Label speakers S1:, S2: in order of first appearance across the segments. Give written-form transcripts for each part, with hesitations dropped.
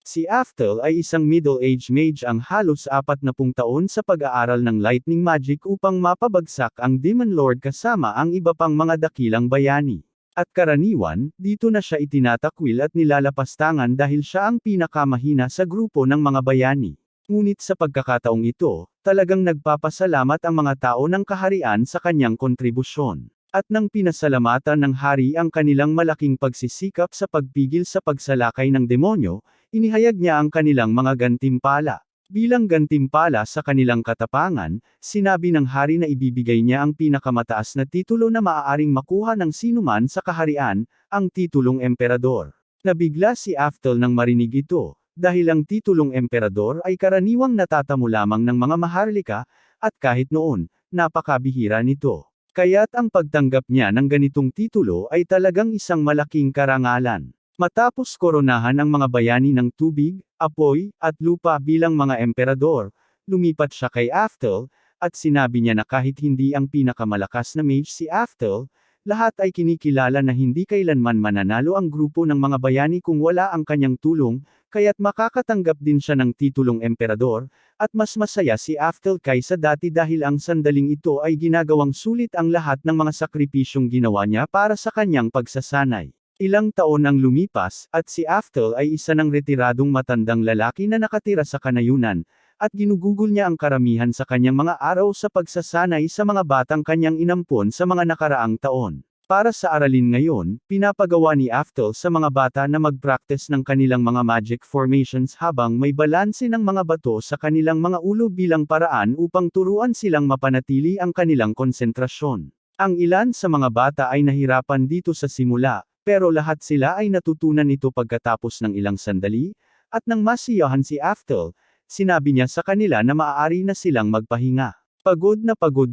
S1: Si Aftel ay isang middle-aged mage ang halos 40 taon sa pag-aaral ng lightning magic upang mapabagsak ang Demon Lord kasama ang iba pang mga dakilang bayani. At karaniwan, dito na siya itinatakwil at nilalapastangan dahil siya ang pinakamahina sa grupo ng mga bayani. Ngunit sa pagkakataong ito, talagang nagpapasalamat ang mga tao ng kaharian sa kanyang kontribusyon. At nang pinasalamatan ng hari ang kanilang malaking pagsisikap sa pagpigil sa pagsalakay ng demonyo, inihayag niya ang kanilang mga gantimpala. Bilang gantimpala sa kanilang katapangan, sinabi ng hari na ibibigay niya ang pinakamataas na titulo na maaaring makuha ng sinuman sa kaharian, ang titulong emperador. Nabigla si Aftel nang marinig ito, dahil ang titulong emperador ay karaniwang natatamo lamang ng mga maharlika, at kahit noon, napakabihira nito. Kaya't ang pagtanggap niya ng ganitong titulo ay talagang isang malaking karangalan. Matapos koronahan ang mga bayani ng tubig, apoy, at lupa bilang mga emperador, lumipat siya kay Aftel, at sinabi niya na kahit hindi ang pinakamalakas na mage si Aftel, lahat ay kinikilala na hindi kailanman mananalo ang grupo ng mga bayani kung wala ang kanyang tulong, kaya't makakatanggap din siya ng titulong emperador, at mas masaya si Aftel kaysa dati dahil ang sandaling ito ay ginagawang sulit ang lahat ng mga sakripisyong ginawa niya para sa kanyang pagsasanay. Ilang taon ang lumipas, at si Aftel ay isa ng retiradong matandang lalaki na nakatira sa kanayunan, at ginugugol niya ang karamihan sa kanyang mga araw sa pagsasanay sa mga batang kanyang inampon sa mga nakaraang taon. Para sa aralin ngayon, pinapagawa ni Aftel sa mga bata na mag-practice ng kanilang mga magic formations habang may balanse ng mga bato sa kanilang mga ulo bilang paraan upang turuan silang mapanatili ang kanilang konsentrasyon. Ang ilan sa mga bata ay nahirapan dito sa simula, pero lahat sila ay natutunan ito pagkatapos ng ilang sandali, at nang masiyahan si Aftel, sinabi niya sa kanila na maaari na silang magpahinga. Pagod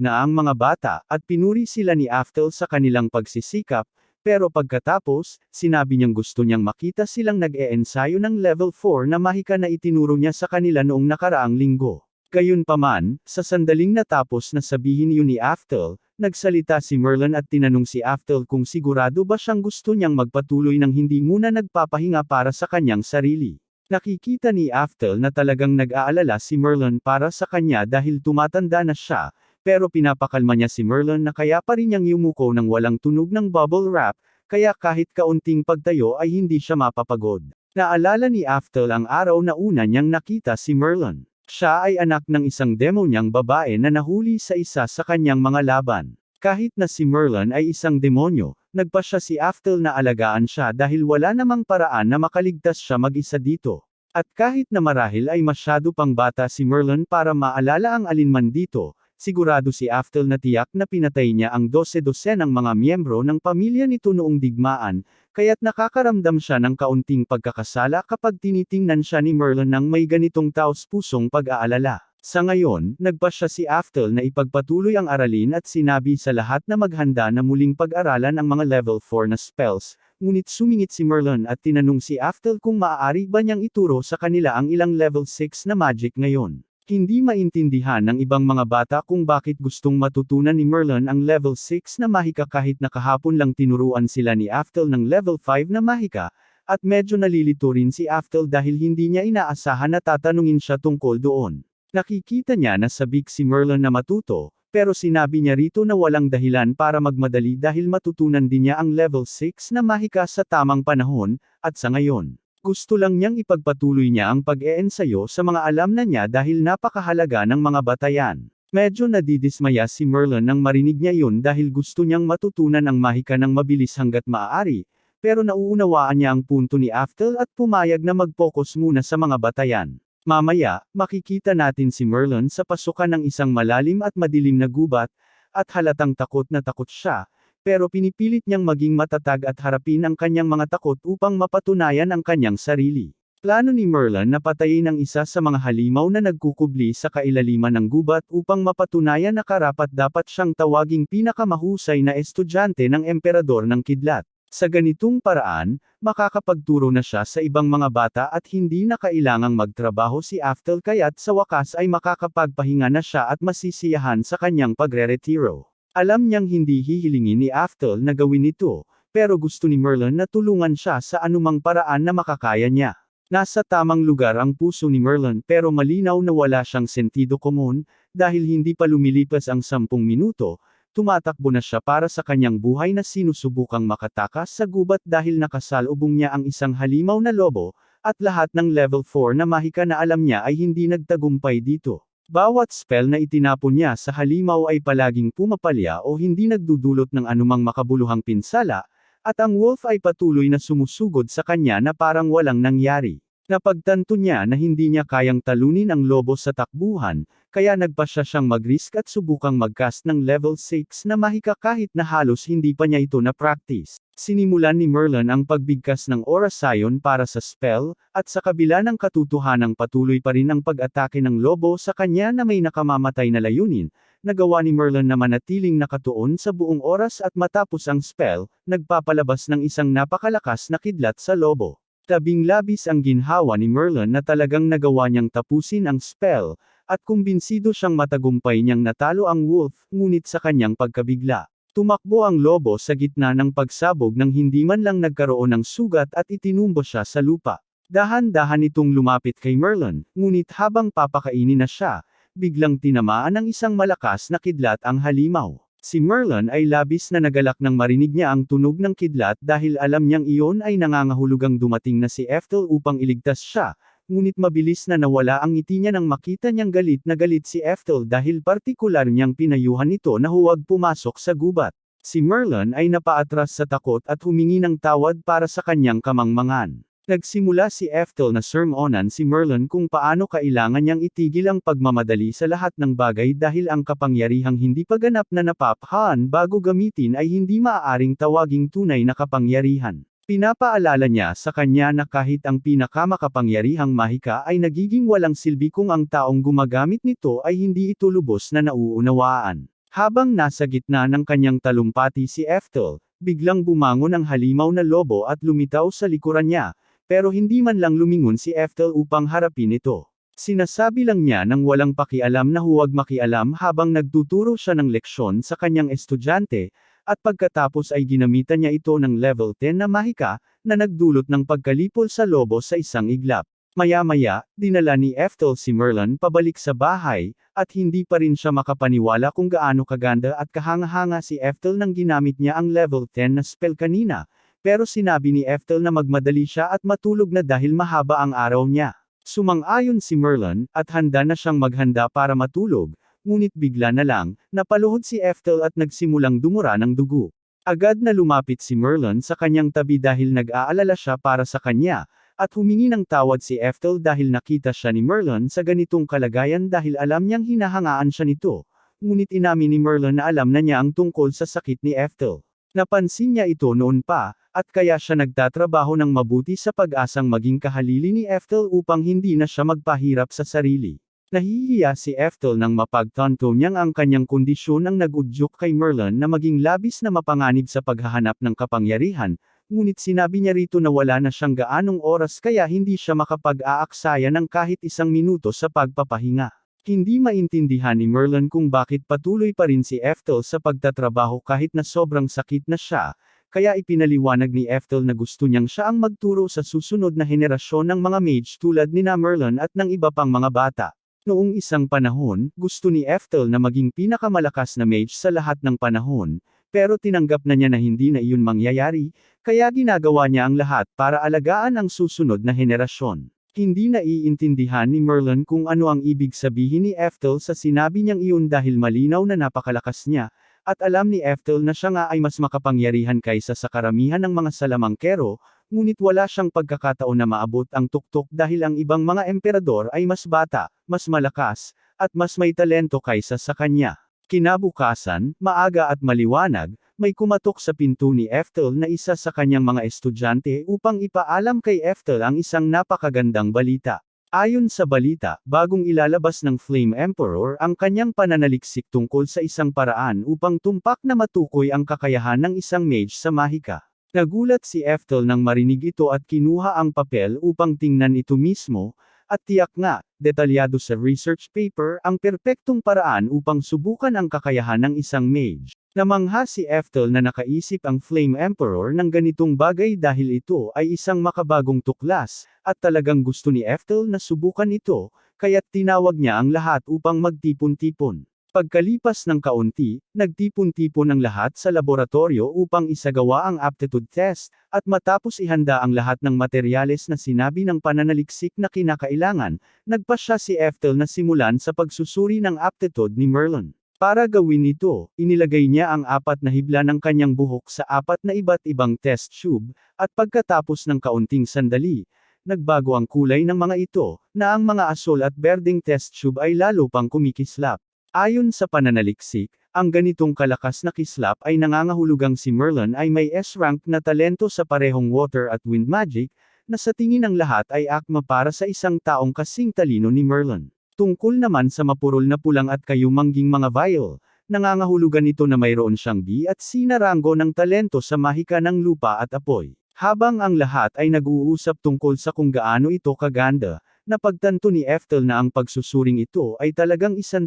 S1: na ang mga bata, at pinuri sila ni Aftel sa kanilang pagsisikap, pero pagkatapos, sinabi niyang gusto niyang makita silang nag-e-ensayo ng level 4 na mahika na itinuro niya sa kanila noong nakaraang linggo. Gayunpaman, sa sandaling natapos na sabihin yun ni Aftel, nagsalita si Merlin at tinanong si Aftel kung sigurado ba siyang gusto niyang magpatuloy ng hindi muna nagpapahinga para sa kanyang sarili. Nakikita ni Aftel na talagang nag-aalala si Merlin para sa kanya dahil tumatanda na siya, pero pinapakalma niya si Merlin na kaya pa rin niyang yumuko ng walang tunog ng bubble wrap, kaya kahit kaunting pagtayo ay hindi siya mapapagod. Naalala ni Aftel ang araw na una niyang nakita si Merlin. Siya ay anak ng isang demonyang babae na nahuli sa isa sa kanyang mga laban. Kahit na si Merlin ay isang demonyo, nagpasya si Aftel na alagaan siya dahil wala namang paraan na makaligtas siya mag-isa dito. At kahit na marahil ay masyado pang bata si Merlin para maalala ang alinman dito, sigurado si Aftel na tiyak na pinatay niya ang 12-12 ng mga miyembro ng pamilya nito noong digmaan, kaya't nakakaramdam siya ng kaunting pagkakasala kapag tinitingnan siya ni Merlin ng may ganitong taos-pusong pag-aalala. Sa ngayon, nagpasya si Aftel na ipagpatuloy ang aralin at sinabi sa lahat na maghanda na muling pag-aralan ang mga level 4 na spells, ngunit sumingit si Merlin at tinanong si Aftel kung maaari ba niyang ituro sa kanila ang ilang level 6 na magic ngayon. Hindi maintindihan ng ibang mga bata kung bakit gustong matutunan ni Merlin ang level 6 na mahika kahit na kahapon lang tinuruan sila ni Aftel ng level 5 na mahika, at medyo nalilito rin si Aftel dahil hindi niya inaasahan na tatanungin siya tungkol doon. Nakikita niya na sabik si Merlin na matuto, pero sinabi niya rito na walang dahilan para magmadali dahil matutunan din niya ang level 6 na mahika sa tamang panahon, at sa ngayon, gusto lang niyang ipagpatuloy niya ang pag-eensayo sa mga alam na niya dahil napakahalaga ng mga batayan. Medyo nadidismaya si Merlin nang marinig niya yun dahil gusto niyang matutunan ang mahika ng mabilis hanggat maaari, pero nauunawaan niya ang punto ni Aftel at pumayag na mag-focus muna sa mga batayan. Mamaya, makikita natin si Merlin sa pasukan ng isang malalim at madilim na gubat, at halatang takot na takot siya, pero pinipilit niyang maging matatag at harapin ang kanyang mga takot upang mapatunayan ang kanyang sarili. Plano ni Merlin na patayin ang isa sa mga halimaw na nagkukubli sa kailaliman ng gubat upang mapatunayan na karapat-dapat siyang tawaging pinakamahusay na estudyante ng emperador ng kidlat. Sa ganitong paraan, makakapagturo na siya sa ibang mga bata at hindi na kailangang magtrabaho si Aftel kaya't sa wakas ay makakapagpahinga na siya at masisiyahan sa kanyang pagre-retiro. Alam niyang hindi hihilingin ni Aftel na gawin ito, pero gusto ni Merlin na tulungan siya sa anumang paraan na makakaya niya. Nasa tamang lugar ang puso ni Merlin pero malinaw na wala siyang sentido komon, dahil hindi pa lumilipas ang 10 minuto, tumatakbo na siya para sa kanyang buhay na sinusubukang makatakas sa gubat dahil nakasalubong niya ang isang halimaw na lobo, at lahat ng level 4 na mahika na alam niya ay hindi nagtagumpay dito. Bawat spell na itinapon niya sa halimaw ay palaging pumapalya o hindi nagdudulot ng anumang makabuluhang pinsala, at ang wolf ay patuloy na sumusugod sa kanya na parang walang nangyari. Napagtanto niya na hindi niya kayang talunin ang lobo sa takbuhan, kaya nagpasya siyang mag-risk at subukang mag-cast ng level 6 na mahika kahit na halos hindi pa niya ito na-practice. Sinimulan ni Merlin ang pagbigkas ng Orasion para sa spell, at sa kabila ng katotohanang patuloy pa rin ang pag-atake ng lobo sa kanya na may nakamamatay na layunin, nagawa ni Merlin na manatiling nakatuon sa buong oras at matapos ang spell, nagpapalabas ng isang napakalakas na kidlat sa lobo. Labing-labis ang ginhawa ni Merlin na talagang nagawa niyang tapusin ang spell, at kumbinsido siyang matagumpay niyang natalo ang wolf, ngunit sa kanyang pagkabigla. Tumakbo ang lobo sa gitna ng pagsabog nang hindi man lang nagkaroon ng sugat at itinumbo siya sa lupa. Dahan-dahan itong lumapit kay Merlin, ngunit habang papakainin na siya, biglang tinamaan ng isang malakas na kidlat ang halimaw. Si Merlin ay labis na nagalak nang marinig niya ang tunog ng kidlat dahil alam niyang iyon ay nangangahulugang dumating na si Ethel upang iligtas siya, ngunit mabilis na nawala ang ngiti niya nang makita niyang galit na galit si Ethel dahil partikular niyang pinayuhan ito na huwag pumasok sa gubat. Si Merlin ay napaatras sa takot at humingi ng tawad para sa kanyang kamangmangan. Nagsimula si Ethel na sermonan si Merlin kung paano kailangan niyang itigil ang pagmamadali sa lahat ng bagay dahil ang kapangyarihang hindi pa ganap na napaphaan bago gamitin ay hindi maaaring tawaging tunay na kapangyarihan. Pinapaalala niya sa kanya na kahit ang pinakamakapangyarihang mahika ay nagiging walang silbi kung ang taong gumagamit nito ay hindi ito lubos na nauunawaan. Habang nasa gitna ng kanyang talumpati si Ethel, biglang bumangon ang halimaw na lobo at lumitaw sa likuran niya, pero hindi man lang lumingon si Ethel upang harapin ito. Sinasabi lang niya nang walang pakialam na huwag makialam habang nagtuturo siya ng leksyon sa kanyang estudyante, at pagkatapos ay ginamitan niya ito ng level 10 na mahika, na nagdulot ng pagkalipol sa lobo sa isang iglap. Maya-maya, dinala ni Ethel si Merlin pabalik sa bahay, at hindi pa rin siya makapaniwala kung gaano kaganda at kahanga-hanga si Ethel nang ginamit niya ang level 10 na spell kanina, pero sinabi ni Ethel na magmadali siya at matulog na dahil mahaba ang araw niya. Sumang-ayon si Merlin, at handa na siyang maghanda para matulog, ngunit bigla na lang, napaluhod si Ethel at nagsimulang dumura ng dugo. Agad na lumapit si Merlin sa kanyang tabi dahil nag-aalala siya para sa kanya, at humingi ng tawad si Ethel dahil nakita siya ni Merlin sa ganitong kalagayan dahil alam niyang hinahangaan siya nito, ngunit inamin ni Merlin na alam na niya ang tungkol sa sakit ni Ethel. Napansin niya ito noon pa, at kaya siya nagtatrabaho ng mabuti sa pag-asang maging kahalili ni Ethel upang hindi na siya magpahirap sa sarili. Nahihiya si Ethel nang mapagtanto niyang ang kanyang kondisyon ang nag-udyok kay Merlin na maging labis na mapanganib sa paghahanap ng kapangyarihan, ngunit sinabi niya rito na wala na siyang gaanong oras kaya hindi siya makapag-aaksaya ng kahit 1 minuto sa pagpapahinga. Hindi maintindihan ni Merlin kung bakit patuloy pa rin si Ethel sa pagtatrabaho kahit na sobrang sakit na siya, kaya ipinaliwanag ni Ethel na gusto niyang siya ang magturo sa susunod na henerasyon ng mga mage tulad nina Merlin at ng iba pang mga bata. Noong isang panahon, gusto ni Ethel na maging pinakamalakas na mage sa lahat ng panahon, pero tinanggap na niya na hindi na iyon mangyayari, kaya ginagawa niya ang lahat para alagaan ang susunod na henerasyon. Hindi naiintindihan ni Merlin kung ano ang ibig sabihin ni Ethel sa sinabi niyang iyon dahil malinaw na napakalakas niya, at alam ni Ethel na siya nga ay mas makapangyarihan kaysa sa karamihan ng mga salamangkero, ngunit wala siyang pagkakataon na maabot ang tuktok dahil ang ibang mga emperador ay mas bata, mas malakas, at mas may talento kaysa sa kanya. Kinabukasan, maaga at maliwanag, may kumatok sa pinto ni Ethel na isa sa kanyang mga estudyante upang ipaalam kay Ethel ang isang napakagandang balita. Ayon sa balita, bagong ilalabas ng Flame Emperor ang kanyang pananaliksik tungkol sa isang paraan upang tumpak na matukoy ang kakayahan ng isang mage sa mahika. Nagulat si Ethel nang marinig ito at kinuha ang papel upang tingnan ito mismo, at tiyak nga, detalyado sa research paper ang perpektong paraan upang subukan ang kakayahan ng isang mage. Namangha si Eftel na nakaisip ang Flame Emperor ng ganitong bagay dahil ito ay isang makabagong tuklas, at talagang gusto ni Eftel na subukan ito, kaya't tinawag niya ang lahat upang magtipon-tipon. Pagkalipas ng kaunti, nagtipon-tipon ang lahat sa laboratorio upang isagawa ang aptitude test, at matapos ihanda ang lahat ng materyales na sinabi ng pananaliksik na kinakailangan, nagpasya si Eftel na simulan sa pagsusuri ng aptitude ni Merlin. Para gawin ito, inilagay niya ang 4 na hibla ng kanyang buhok sa 4 na iba't ibang test tube, at pagkatapos ng kaunting sandali, nagbago ang kulay ng mga ito, na ang mga asol at berdeng test tube ay lalo pang kumikislap. Ayon sa pananaliksik, ang ganitong kalakas na kislap ay nangangahulugang si Merlin ay may S-rank na talento sa parehong water at wind magic, na sa tingin ng lahat ay akma para sa isang taong kasing talino ni Merlin. Tungkol naman sa mapurol na pulang at kayumangging mga vial, nangangahulugan ito na mayroon siyang B at C na ranggo ng talento sa mahika ng lupa at apoy. Habang ang lahat ay nag-uusap tungkol sa kung gaano ito kaganda, napagtanto ni Eftel na ang pagsusuring ito ay talagang 100%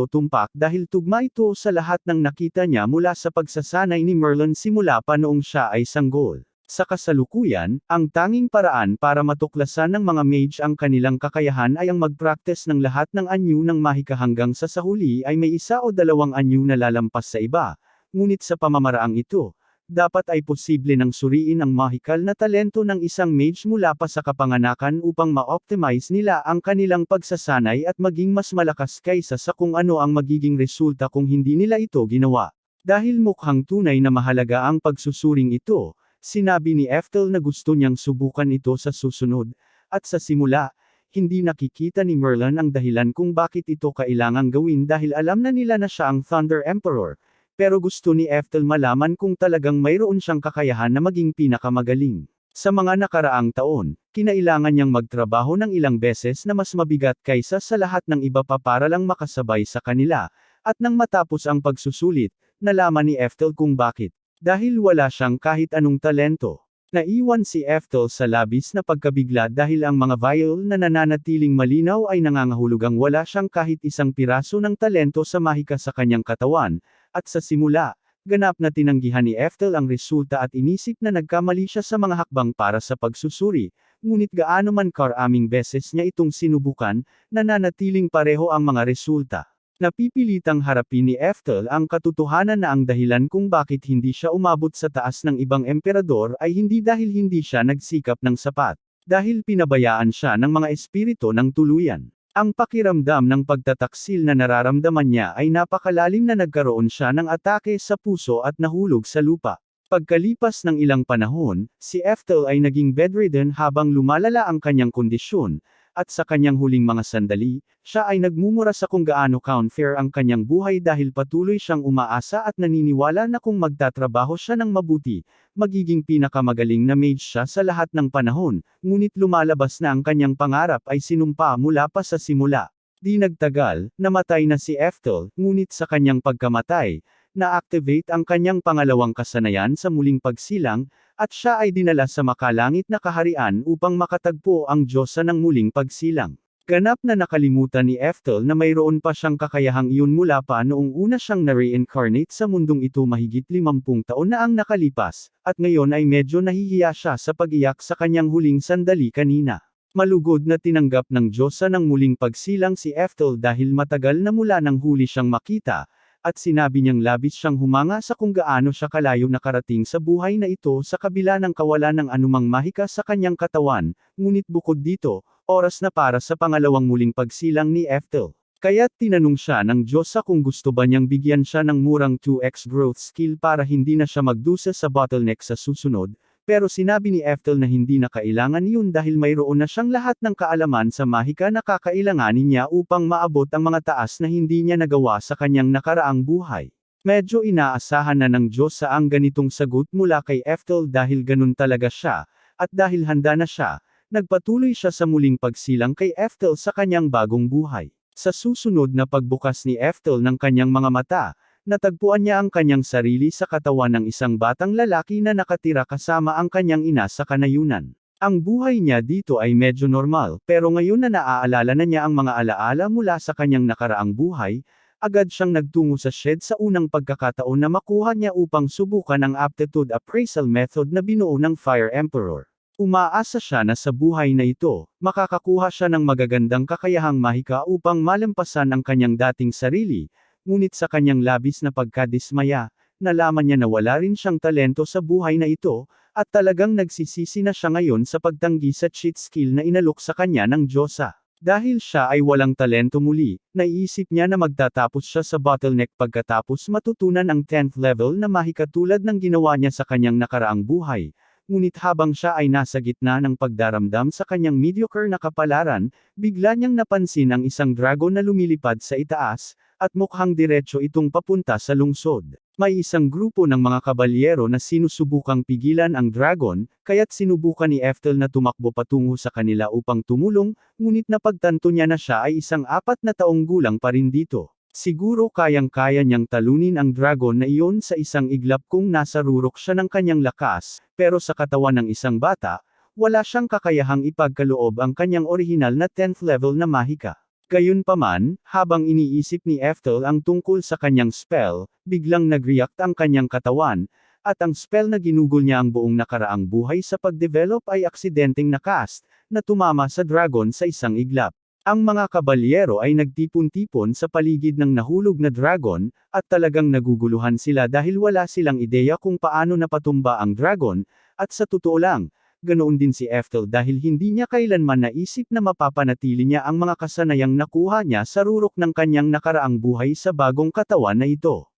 S1: tumpak dahil tugma ito sa lahat ng nakita niya mula sa pagsasanay ni Merlin simula pa noong siya ay sanggol. Sa kasalukuyan, ang tanging paraan para matuklasan ng mga mage ang kanilang kakayahan ay ang mag-practice ng lahat ng anyo ng mahika hanggang sa huli ay may 1 o 2 anyo na lalampas sa iba. Ngunit sa pamamaraang ito, dapat ay posible nang suriin ang mahikal na talento ng isang mage mula pa sa kapanganakan upang ma-optimize nila ang kanilang pagsasanay at maging mas malakas kaysa sa kung ano ang magiging resulta kung hindi nila ito ginawa. Dahil mukhang tunay na mahalaga ang pagsusuring ito, sinabi ni Eftel na gusto niyang subukan ito sa susunod, at sa simula, hindi nakikita ni Merlin ang dahilan kung bakit ito kailangang gawin dahil alam na nila na siya ang Thunder Emperor. Pero gusto ni Eftel malaman kung talagang mayroon siyang kakayahan na maging pinakamagaling. Sa mga nakaraang taon, kinailangan niyang magtrabaho ng ilang beses na mas mabigat kaysa sa lahat ng iba pa para lang makasabay sa kanila, at nang matapos ang pagsusulit, nalaman ni Eftel kung bakit. Dahil wala siyang kahit anong talento. Naiwan si Eftel sa labis na pagkabigla dahil ang mga vial na nananatiling malinaw ay nangangahulugang wala siyang kahit isang piraso ng talento sa mahika sa kanyang katawan. At sa simula, ganap na tinanggihan ni Eftel ang resulta at inisip na nagkamali siya sa mga hakbang para sa pagsusuri, ngunit gaano man karaming beses niya itong sinubukan, nananatiling pareho ang mga resulta. Napipilitang harapin ni Eftel ang katotohanan na ang dahilan kung bakit hindi siya umabot sa taas ng ibang emperador ay hindi dahil hindi siya nagsikap ng sapat, dahil pinabayaan siya ng mga espiritu ng tuluyan. Ang pakiramdam ng pagtataksil na nararamdaman niya ay napakalalim na nagkaroon siya ng atake sa puso at nahulog sa lupa. Pagkalipas ng ilang panahon, si Eftel ay naging bedridden habang lumalala ang kanyang kondisyon, at sa kanyang huling mga sandali, siya ay nagmumura sa kung gaano unfair ang kanyang buhay dahil patuloy siyang umaasa at naniniwala na kung magtatrabaho siya ng mabuti, magiging pinakamagaling na mage siya sa lahat ng panahon, ngunit lumalabas na ang kanyang pangarap ay sinumpa mula pa sa simula. Di nagtagal, namatay na si Eftel, ngunit sa kanyang pagkamatay, na-activate ang kanyang pangalawang kasanayan sa muling pagsilang, at siya ay dinala sa makalangit na kaharian upang makatagpo ang Diyosa ng muling pagsilang. Ganap na nakalimutan ni Eftel na mayroon pa siyang kakayahang iyon mula pa noong una siyang na-reincarnate sa mundong ito mahigit 50 taon na ang nakalipas, at ngayon ay medyo nahihiya siya sa pag-iyak sa kanyang huling sandali kanina. Malugod na tinanggap ng Diyosa ng muling pagsilang si Eftel dahil matagal na mula nang huli siyang makita, at sinabi niyang labis siyang humanga sa kung gaano siya kalayo nakarating sa buhay na ito sa kabila ng kawalan ng anumang mahika sa kanyang katawan, ngunit bukod dito, oras na para sa pangalawang muling pagsilang ni Eftel. Kaya't tinanong siya ng Diyosa kung gusto ba niyang bigyan siya ng murang 2x growth skill para hindi na siya magdusa sa bottleneck sa susunod, pero sinabi ni Eftel na hindi na kailangan yun dahil mayroon na siyang lahat ng kaalaman sa mahika na kakailanganin niya upang maabot ang mga taas na hindi niya nagawa sa kanyang nakaraang buhay. Medyo inaasahan na ng Diyosa ang ganitong sagot mula kay Eftel dahil ganun talaga siya, at dahil handa na siya, nagpatuloy siya sa muling pagsilang kay Eftel sa kanyang bagong buhay. Sa susunod na pagbukas ni Eftel ng kanyang mga mata, natagpuan niya ang kanyang sarili sa katawan ng isang batang lalaki na nakatira kasama ang kanyang ina sa kanayunan. Ang buhay niya dito ay medyo normal, pero ngayon na naaalala na niya ang mga alaala mula sa kanyang nakaraang buhay, agad siyang nagtungo sa shed sa unang pagkakataon na makuha niya upang subukan ang aptitude appraisal method na binuo ng Fire Emperor. Umaasa siya na sa buhay na ito, makakakuha siya ng magagandang kakayahang mahika upang malampasan ang kanyang dating sarili, ngunit sa kanyang labis na pagkadismaya, nalaman niya na wala rin siyang talento sa buhay na ito, at talagang nagsisisi na siya ngayon sa pagtanggi sa cheat skill na inalok sa kanya ng Diyosa. Dahil siya ay walang talento muli, naiisip niya na magtatapos siya sa bottleneck pagkatapos matutunan ang 10th level na mahika tulad ng ginawa niya sa kanyang nakaraang buhay. Ngunit habang siya ay nasa gitna ng pagdaramdam sa kanyang mediocre na kapalaran, bigla niyang napansin ang isang dragon na lumilipad sa itaas, at mukhang diretso itong papunta sa lungsod. May isang grupo ng mga kabalyero na sinusubukang pigilan ang dragon, kaya't sinubukan ni Eftel na tumakbo patungo sa kanila upang tumulong, ngunit napagtanto niya na siya ay isang 4 na taong gulang pa rin dito. Siguro kayang-kaya niyang talunin ang dragon na iyon sa isang iglap kung nasa rurok siya ng kanyang lakas, pero sa katawan ng isang bata, wala siyang kakayahang ipagkaloob ang kanyang orihinal na 10th level na mahika. Gayunpaman, habang iniisip ni Eftel ang tungkol sa kanyang spell, biglang nag-react ang kanyang katawan, at ang spell na ginugol niya ang buong nakaraang buhay sa pag-develop ay aksidenteng nakast, na tumama sa dragon sa isang iglap. Ang mga kabalyero ay nagtipon-tipon sa paligid ng nahulog na dragon, at talagang naguguluhan sila dahil wala silang ideya kung paano napatumba ang dragon, at sa totoo lang, ganoon din si Eftel dahil hindi niya kailanman naisip na mapapanatili niya ang mga kasanayang nakuha niya sa rurok ng kanyang nakaraang buhay sa bagong katawan na ito.